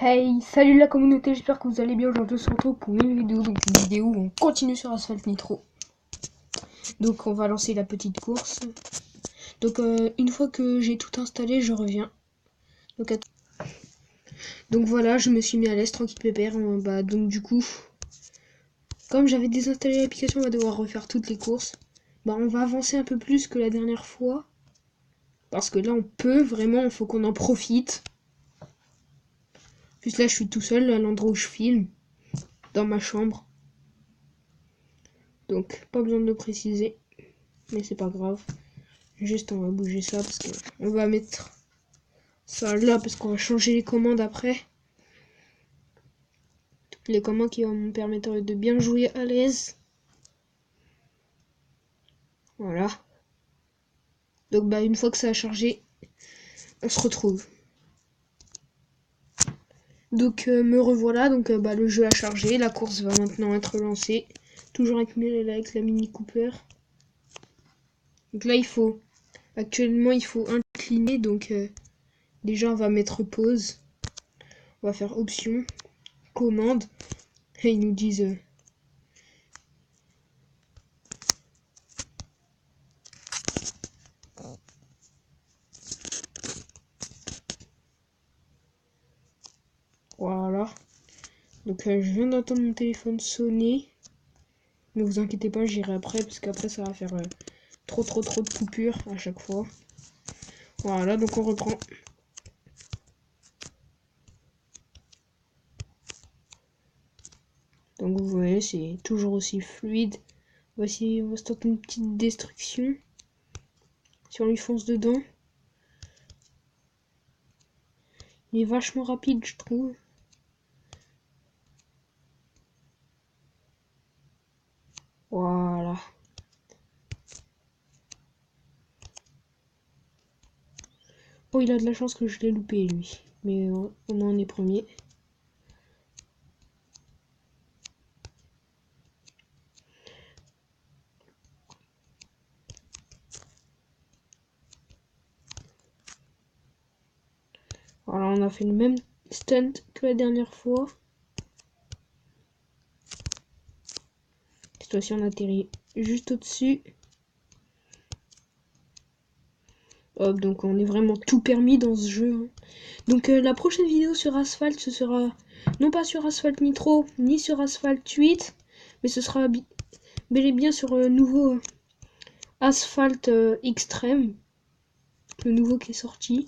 Hey, salut la communauté, j'espère que vous allez bien. Aujourd'hui on se retrouve pour une vidéo, où on continue sur Asphalt Nitro. Donc on va lancer la petite course. Donc une fois que j'ai tout installé, je reviens. Donc voilà, je me suis mis à l'aise, tranquille pépère. Donc du coup, comme j'avais désinstallé l'application, on va devoir refaire toutes les courses. On va avancer un peu plus que la dernière fois. Parce que là on peut vraiment, il faut qu'on en profite. En plus là je suis tout seul à l'endroit où je filme. Dans ma chambre. Donc pas besoin de le préciser. Mais c'est pas grave. Juste on va bouger ça parce que on va mettre ça là parce qu'on va changer les commandes après. Les commandes qui vont me permettre de bien jouer à l'aise. Voilà. Donc une fois que ça a chargé, on se retrouve. Donc me revoilà, donc le jeu a chargé, la course va maintenant être lancée. Toujours avec la Mini Cooper. Donc là actuellement il faut incliner, donc déjà on va mettre pause. On va faire option, commande. Et ils nous disent voilà. Donc je viens d'entendre mon téléphone sonner. Ne vous inquiétez pas, j'irai après parce qu'après ça va faire trop de coupures à chaque fois. Voilà, donc on reprend. Donc vous voyez, c'est toujours aussi fluide. Voici, on va se tenter une petite destruction. Si on lui fonce dedans. Il est vachement rapide, je trouve. Voilà. Oh, il a de la chance que je l'ai loupé, lui. Mais au moins on est premier. Voilà, on a fait le même stunt que la dernière fois. Cette fois-ci, on atterrit juste au-dessus. Hop, donc on est vraiment tout permis dans ce jeu. Donc la prochaine vidéo sur Asphalt, ce sera non pas sur Asphalt Nitro, ni sur Asphalt 8, mais ce sera bel et bien sur le nouveau Asphalt Extreme, le nouveau qui est sorti.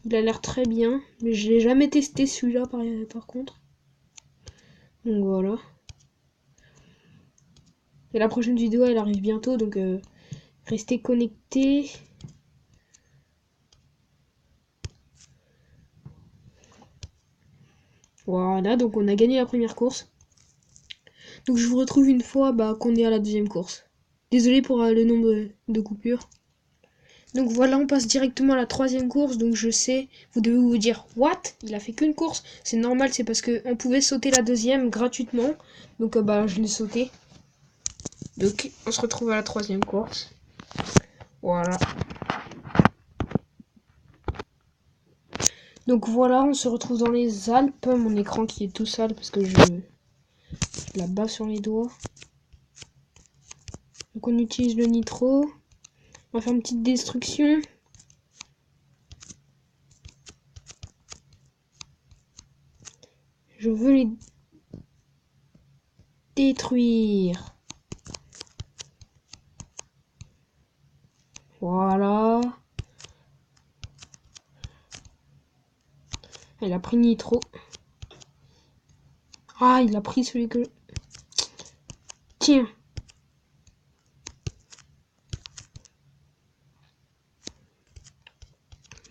Il a l'air très bien, mais je l'ai jamais testé celui-là par contre. Donc voilà. Et la prochaine vidéo, elle arrive bientôt, donc restez connectés. Voilà, donc on a gagné la première course. Donc je vous retrouve une fois qu'on est à la deuxième course. Désolé pour le nombre de coupures. Donc voilà, on passe directement à la troisième course. Donc je sais, vous devez vous dire, what? Il a fait qu'une course. C'est normal, c'est parce qu'on pouvait sauter la deuxième gratuitement. Donc je l'ai sauté. Donc on se retrouve à la troisième course. Voilà. Donc voilà, on se retrouve dans les Alpes. Mon écran qui est tout sale parce que je la bave sur les doigts. Donc on utilise le nitro. On va faire une petite destruction. Je veux les détruire. Voilà. Elle a pris nitro. Ah, il a pris celui que... Tiens.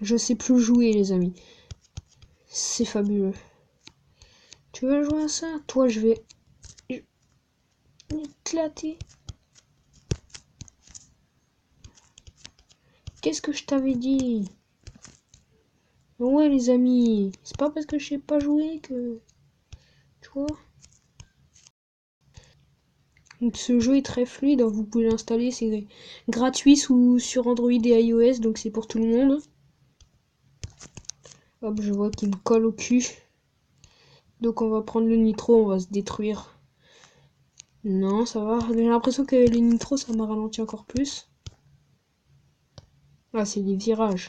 Je sais plus jouer, les amis. C'est fabuleux. Tu veux jouer à ça? Toi, je vais éclater. Qu'est-ce que je t'avais dit? Ouais, les amis. C'est pas parce que je sais pas jouer que... Tu vois? Donc ce jeu est très fluide, vous pouvez l'installer, c'est gratuit sur Android et iOS, donc c'est pour tout le monde. Hop, je vois qu'il me colle au cul. Donc on va prendre le nitro, on va se détruire. Non, ça va. J'ai l'impression que les nitros, ça m'a ralenti encore plus. Ah, c'est les virages.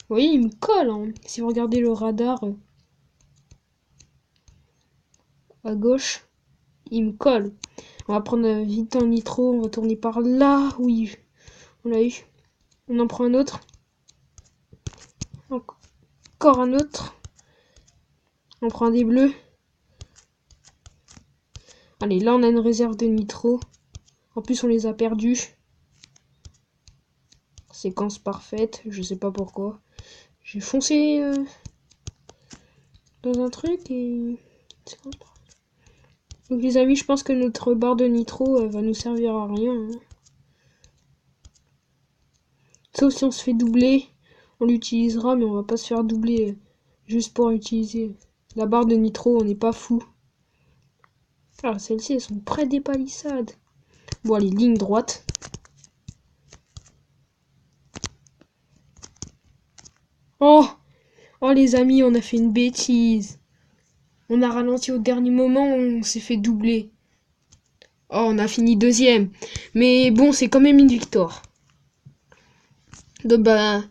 Vous voyez, il me colle, hein. Si vous regardez le radar à gauche, il me colle. On va prendre vite un nitro, on va tourner par là. Oui, on l'a eu. On en prend un autre. Encore un autre. On prend des bleus. Allez, là on a une réserve de nitro. En plus on les a perdus. Séquence parfaite, je sais pas pourquoi. J'ai foncé dans un truc et... Donc les amis, je pense que notre barre de nitro va nous servir à rien. Hein. Sauf si on se fait doubler, on l'utilisera, mais on va pas se faire doubler juste pour utiliser la barre de nitro, on n'est pas fou. Ah, celles-ci, elles sont près des palissades. Bon, allez, ligne droite. Oh, oh les amis, on a fait une bêtise. On a ralenti au dernier moment, on s'est fait doubler. Oh, on a fini deuxième. Mais bon, c'est quand même une victoire. Donc bah,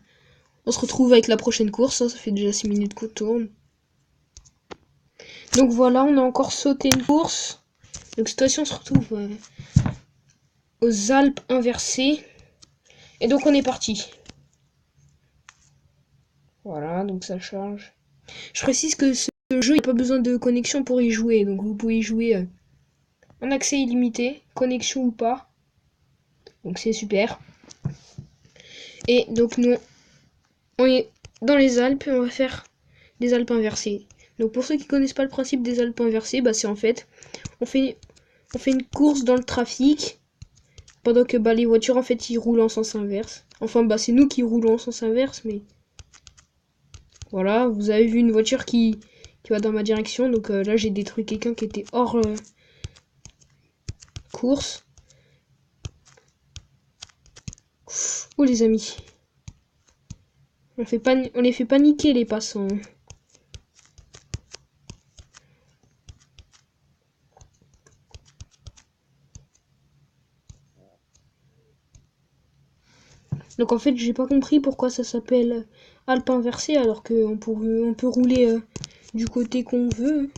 on se retrouve avec la prochaine course. Hein, ça fait déjà 6 minutes qu'on tourne. Donc voilà, on a encore sauté une course. Donc cette fois-ci, on se retrouve aux Alpes inversées. Et donc on est parti. Voilà, donc ça charge. Je précise que ce jeu, il n'y a pas besoin de connexion pour y jouer. Donc vous pouvez y jouer en accès illimité, connexion ou pas. Donc c'est super. Et donc nous, on est dans les Alpes et on va faire des Alpes inversées. Donc pour ceux qui connaissent pas le principe des Alpes inversées, bah c'est en fait, on fait une course dans le trafic pendant que bah, les voitures en fait ils roulent en sens inverse. Enfin bah c'est nous qui roulons en sens inverse, mais voilà, vous avez vu une voiture qui va dans ma direction, donc là j'ai détruit quelqu'un qui était hors course. Oh les amis, on les fait paniquer les passants. Donc en fait, j'ai pas compris pourquoi ça s'appelle Alpes inversées alors qu'on on peut rouler du côté qu'on veut.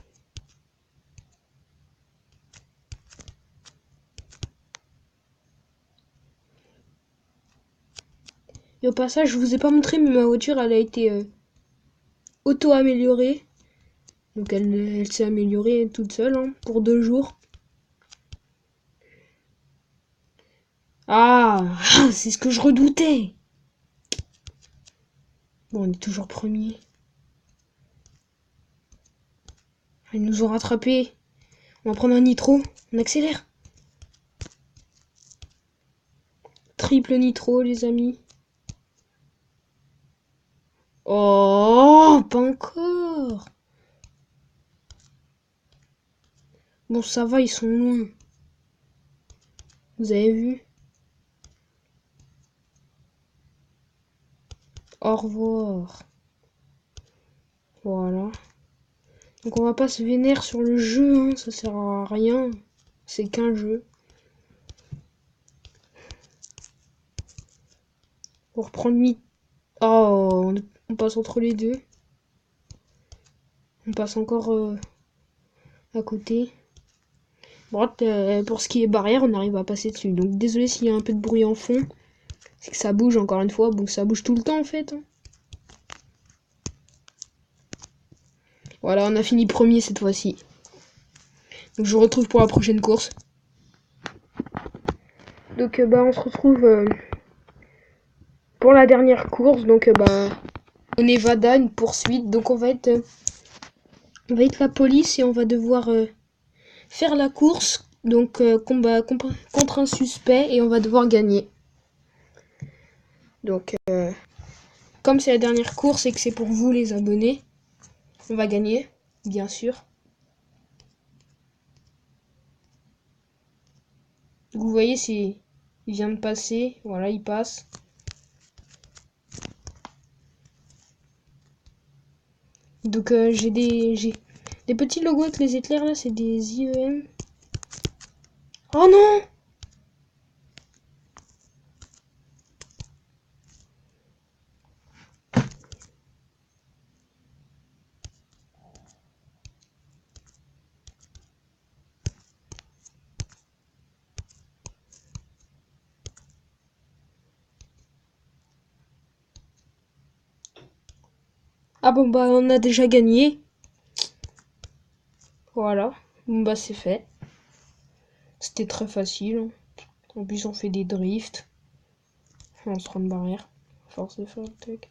Et au passage, je vous ai pas montré, mais ma voiture, elle a été auto-améliorée. Donc elle s'est améliorée toute seule hein, pour 2 jours. Ah, c'est ce que je redoutais. Bon, on est toujours premier. Ils nous ont rattrapés. On va prendre un nitro. On accélère. Triple nitro, les amis. Oh, pas encore. Bon, ça va, ils sont loin. Vous avez vu? Au revoir. Voilà. Donc on va pas se vénérer sur le jeu, hein, ça sert à rien. C'est qu'un jeu. On reprend le mythe. Oh, on passe entre les deux. On passe encore à côté. Bon, pour ce qui est barrière, on arrive à passer dessus. Donc désolé s'il y a un peu de bruit en fond. C'est que ça bouge encore une fois. Bon, ça bouge tout le temps en fait. Hein. Voilà, on a fini premier cette fois-ci. Donc je vous retrouve pour la prochaine course. Donc bah on se retrouve pour la dernière course. Donc bah au Nevada, une poursuite. Donc on va être la police et on va devoir faire la course. Donc combat contre un suspect et on va devoir gagner. Donc comme c'est la dernière course et que c'est pour vous les abonnés, on va gagner, bien sûr. Vous voyez, il vient de passer. Voilà, il passe. Donc j'ai des petits logos avec les éclairs là, c'est des IEM. Oh non! Ah bon bah on a déjà gagné. Voilà. Bon bah c'est fait. C'était très facile. En plus on fait des drifts. On se rend de barrière. Force de faire le truc.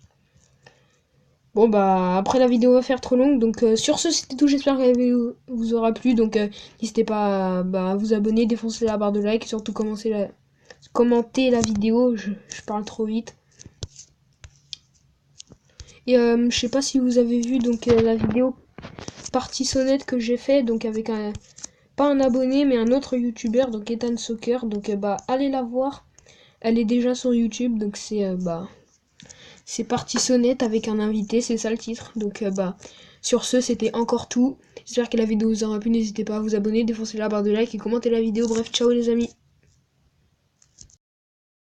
Bon bah après la vidéo va faire trop longue. Donc sur ce c'était tout. J'espère que la vidéo vous aura plu. Donc n'hésitez pas à vous abonner, défoncer la barre de like et surtout commenter la vidéo. Je parle trop vite. Et je sais pas si vous avez vu donc la vidéo partie sonnette que j'ai fait donc avec pas un abonné mais un autre youtubeur donc Ethan Soccer, donc allez la voir, elle est déjà sur YouTube, donc c'est partie sonnette avec un invité, c'est ça le titre. Donc sur ce c'était encore tout, j'espère que la vidéo vous aura plu, n'hésitez pas à vous abonner, défoncer la barre de like et commenter la vidéo. Bref, ciao les amis.